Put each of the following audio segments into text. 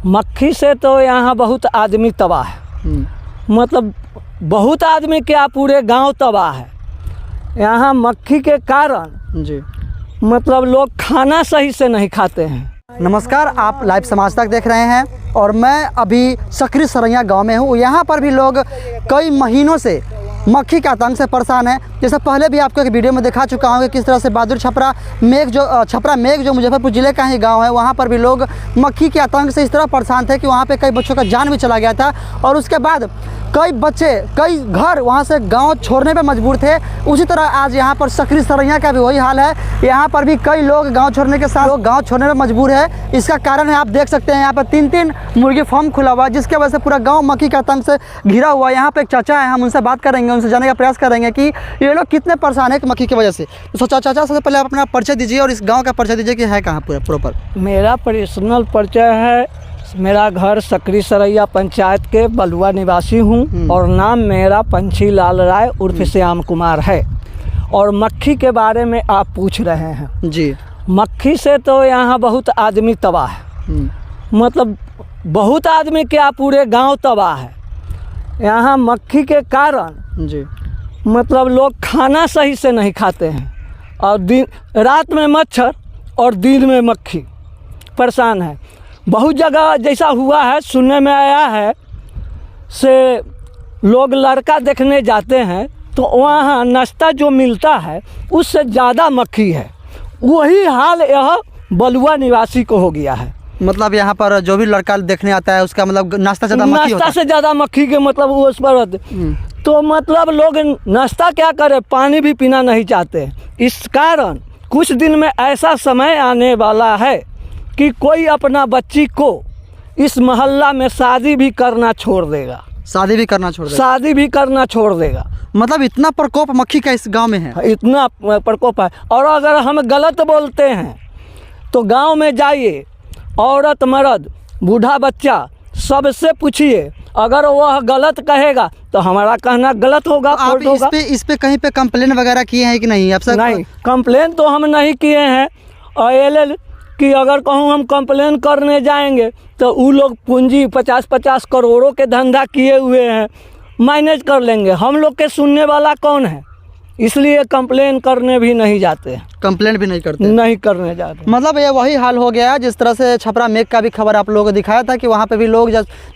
मक्खी से तो यहाँ बहुत आदमी तबाह है। मतलब बहुत आदमी क्या, पूरे गांव तबाह है यहाँ मक्खी के कारण जी। मतलब लोग खाना सही से नहीं खाते हैं। नमस्कार, आप लाइव समाज तक देख रहे हैं और मैं अभी सकरी सरैया गांव में हूँ। यहाँ पर भी लोग कई महीनों से मक्खी के आतंक से परेशान है। जैसे पहले भी आपको एक वीडियो में दिखा चुका हूँ कि किस तरह से बहादुर छपरा मेघ जो मुजफ्फरपुर ज़िले का ही गांव है, वहाँ पर भी लोग मक्खी के आतंक से इस तरह परेशान थे कि वहाँ पे कई बच्चों का जान भी चला गया था और उसके बाद कई बच्चे कई घर वहाँ से गांव छोड़ने पे मजबूर थे। उसी तरह आज यहाँ पर सकरी सरैया का भी वही हाल है। यहाँ पर भी कई लोग गांव छोड़ने के साथ लोग गांव छोड़ने पे मजबूर है। इसका कारण है, आप देख सकते हैं यहाँ पर 3-3 मुर्गी फार्म खुला हुआ है, जिसके वजह से पूरा गांव मक्खी के आतंक से घिरा हुआ है। यहाँ पे एक चाचा है, हम उनसे बात करेंगे, उनसे जानने का प्रयास करेंगे कि ये लोग कितने परेशान है मक्खी की वजह से। तो चाचा, सबसे पहले आप अपना परिचय दीजिए और इस गाँव का परिचय दीजिए कि है कहाँ पूरा प्रॉपर। मेरा पर्सनल परिचय है, मेरा घर सकरी सरैया पंचायत के बलुआ निवासी हूँ और नाम मेरा पंछी लाल राय उर्फ श्याम कुमार है। और मक्खी के बारे में आप पूछ रहे हैं जी। मक्खी से तो यहाँ बहुत आदमी तबाह है। मतलब बहुत आदमी क्या, पूरे गांव तबाह है यहाँ मक्खी के कारण जी। मतलब लोग खाना सही से नहीं खाते हैं और रात में मच्छर और दिन में मक्खी परेशान है। बहुत जगह जैसा हुआ है, सुनने में आया है से लोग लड़का देखने जाते हैं तो वहाँ नाश्ता जो मिलता है उससे ज़्यादा मक्खी है। वही हाल यह बलुआ निवासी को हो गया है। मतलब यहाँ पर जो भी लड़का देखने आता है उसका मतलब नाश्ता से ज़्यादा मक्खी के मतलब वो उस पर तो मतलब लोग नाश्ता क्या करे, पानी भी पीना नहीं चाहते। इस कारण कुछ दिन में ऐसा समय आने वाला है कि कोई अपना बच्ची को इस मोहल्ला में शादी भी करना छोड़ देगा। शादी भी करना छोड़ देगा। मतलब इतना प्रकोप मक्खी का इस गांव में है, इतना प्रकोप है। और अगर हम गलत बोलते हैं तो गांव में जाइए, औरत मर्द बूढ़ा बच्चा सबसे पूछिए, अगर वह गलत कहेगा तो हमारा कहना गलत होगा। आप इस पे कहीं पे कंप्लेन वगैरह किए हैं कि नहीं? आप नहीं, कंप्लेन तो हम नहीं किए हैं। और कि अगर कहूँ हम कंप्लेन करने जाएंगे तो वो लोग पूंजी 50-50 करोड़ों के धंधा किए हुए हैं, मैनेज कर लेंगे। हम लोग के सुनने वाला कौन है, इसलिए कंप्लेन करने भी नहीं जाते हैं। कंप्लेन भी नहीं करने जाते। मतलब ये वही हाल हो गया है जिस तरह से छपरा मेघ का भी खबर आप लोगों को दिखाया था कि वहाँ पे भी लोग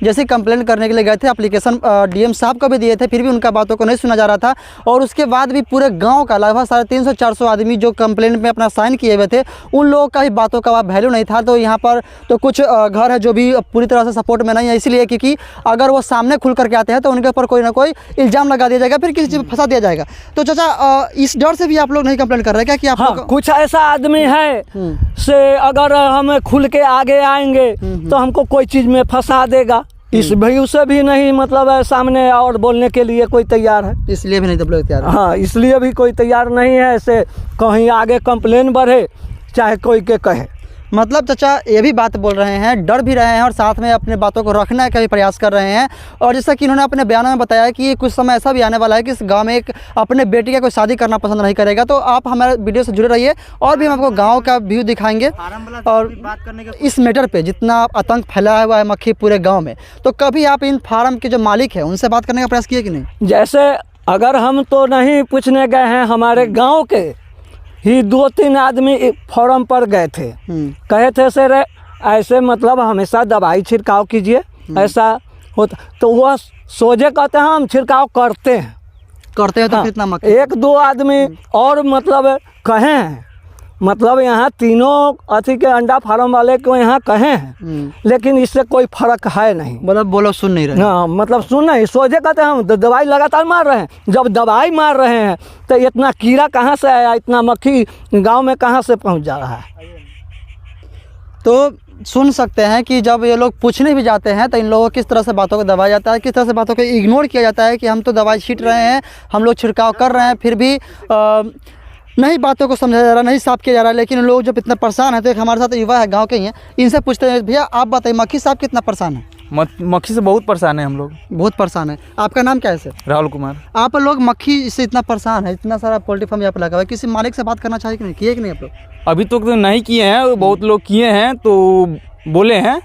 जैसे कंप्लेन करने के लिए गए थे, एप्लीकेशन डीएम साहब को भी दिए थे, फिर भी उनका बातों को नहीं सुना जा रहा था। और उसके बाद भी पूरे गांव का लगभग 350-400 आदमी जो कंप्लेन में अपना साइन किए हुए थे, उन लोगों का भी बातों का वैल्यू नहीं था। तो यहाँ पर तो कुछ घर है जो भी पूरी तरह से सपोर्ट में नहीं है, इसलिए क्योंकि अगर वो सामने खुल करके आते हैं तो उनके ऊपर कोई ना कोई इल्ज़ाम लगा दिया जाएगा, फिर किसी चीज़ में फंसा दिया जाएगा। तो चाचा, इस डर से भी आप लोग नहीं कंप्लेन कर रहे क्या कि आप कुछ ऐसा आदमी है से अगर हम खुल के आगे आएंगे तो हमको कोई चीज़ में फंसा देगा, इस भी उसे भी नहीं मतलब सामने और बोलने के लिए कोई तैयार है, इसलिए भी नहीं तो लोग तैयार है। हाँ, इसलिए भी कोई तैयार नहीं है ऐसे कहीं आगे कंप्लेन बढ़े चाहे कोई के कहे। मतलब चाचा ये भी बात बोल रहे हैं, डर भी रहे हैं और साथ में अपने बातों को रखने का भी प्रयास कर रहे हैं। और जैसा कि इन्होंने अपने बयान में बताया कि कुछ समय ऐसा भी आने वाला है कि इस गांव में एक अपने बेटी का कोई शादी करना पसंद नहीं करेगा। तो आप हमारे वीडियो से जुड़े रहिए और भी हम आपको गांव का व्यू दिखाएंगे और बात करने के इस मैटर पे जितना आतंक फैलाया हुआ है मक्खी पूरे गाँव में। तो कभी आप इन फार्म के जो मालिक है उनसे बात करने का प्रयास किए कि नहीं? जैसे अगर हम तो नहीं पूछने गए हैं, हमारे गाँव के ही 2-3 आदमी फॉर्म पर गए थे, कहे थे सर ऐसे मतलब हमेशा दवाई छिड़काव कीजिए, ऐसा होता। तो वह सोझे कहते हैं हम छिड़काव करते हैं तो हाँ, कितना मक्खी? 1-2 आदमी और मतलब कहे हैं, मतलब यहाँ तीनों अथी के अंडा फार्म वाले को यहाँ कहे हैं, लेकिन इससे कोई फर्क है नहीं। मतलब बोलो सुन नहीं रहे। हाँ, मतलब सुन नहीं, सोझे कहते हैं हम दवाई लगातार मार रहे हैं। जब दवाई मार रहे हैं तो इतना कीड़ा कहाँ से आया, इतना मक्खी गांव में कहाँ से पहुंच जा रहा है? तो सुन सकते हैं कि जब ये लोग पूछने भी जाते हैं तो इन लोगों को किस तरह से बातों को दबाया जाता है, किस तरह से बातों को इग्नोर किया जाता है कि हम तो दवाई छींट रहे हैं, हम लोग छिड़काव कर रहे हैं, फिर भी नहीं बातों को समझा जा रहा, नहीं साफ किया जा रहा। लेकिन लोग जब इतना परेशान है तो एक हमारे साथ युवा है, गांव के ही हैं, इनसे पूछते हैं भैया आप बताइए मक्खी साहब कितना परेशान है? मक्खी से बहुत परेशान है हम लोग। बहुत परेशान है। आपका नाम क्या है सर? राहुल कुमार। आप लोग मक्खी से इतना परेशान है, इतना सारा पोल्ट्री फार्म यहाँ पर लगा हुआ है, किसी मालिक से बात करना चाहिए कि नहीं, किए कि नहीं आप लोग? अभी तो नहीं किए हैं, बहुत लोग किए हैं तो बोले हैं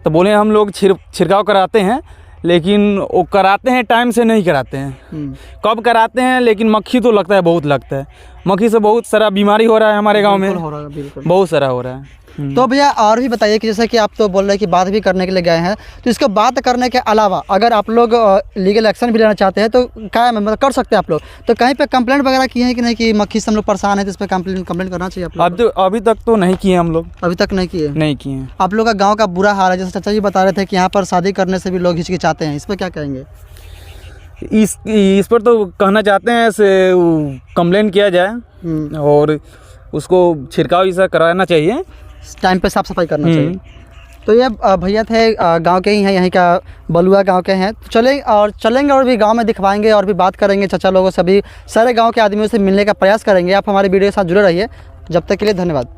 तो बोले हम लोग छिड़काव कराते हैं, लेकिन वो कराते हैं टाइम से नहीं कराते हैं। कब कराते हैं, लेकिन मक्खी तो लगता है, बहुत लगता है। मक्खी से बहुत सारा बीमारी हो रहा है हमारे गांव में, हो रहा है, बिल्कुल बहुत सारा हो रहा है। तो भैया और भी बताइए कि जैसे कि आप तो बोल रहे हैं कि बात भी करने के लिए गए हैं, तो इसको बात करने के अलावा अगर आप लोग लीगल एक्शन भी लेना चाहते हैं तो क्या मतलब कर सकते हैं आप लोग? तो कहीं पे कंप्लेंट वगैरह किए हैं कि नहीं कि मक्खी से हम लोग परेशान है, तो इस पर कंप्लेंट करना चाहिए आप लोग? अभी तक तो नहीं किए हम लोग, अभी तक नहीं किए? नहीं किए हैं। आप लोग का गाँव का बुरा हाल है, जैसे चाचा जी बता रहे थे कि यहाँ पर शादी करने से भी लोग हिचकिचाते हैं, इस पर क्या कहेंगे? इस पर तो कहना चाहते हैं से कंप्लेन किया जाए और उसको छिड़काव ऐसा कराना चाहिए, टाइम पे साफ सफाई करना चाहिए। तो ये भैया थे गांव के ही हैं, यहीं का बलुआ गांव के हैं। तो चलेंगे और भी गांव में दिखवाएंगे और भी बात करेंगे चाचा लोगों से, भी सारे गांव के आदमियों से मिलने का प्रयास करेंगे। आप हमारे वीडियो के साथ जुड़े रहिए। जब तक के लिए धन्यवाद।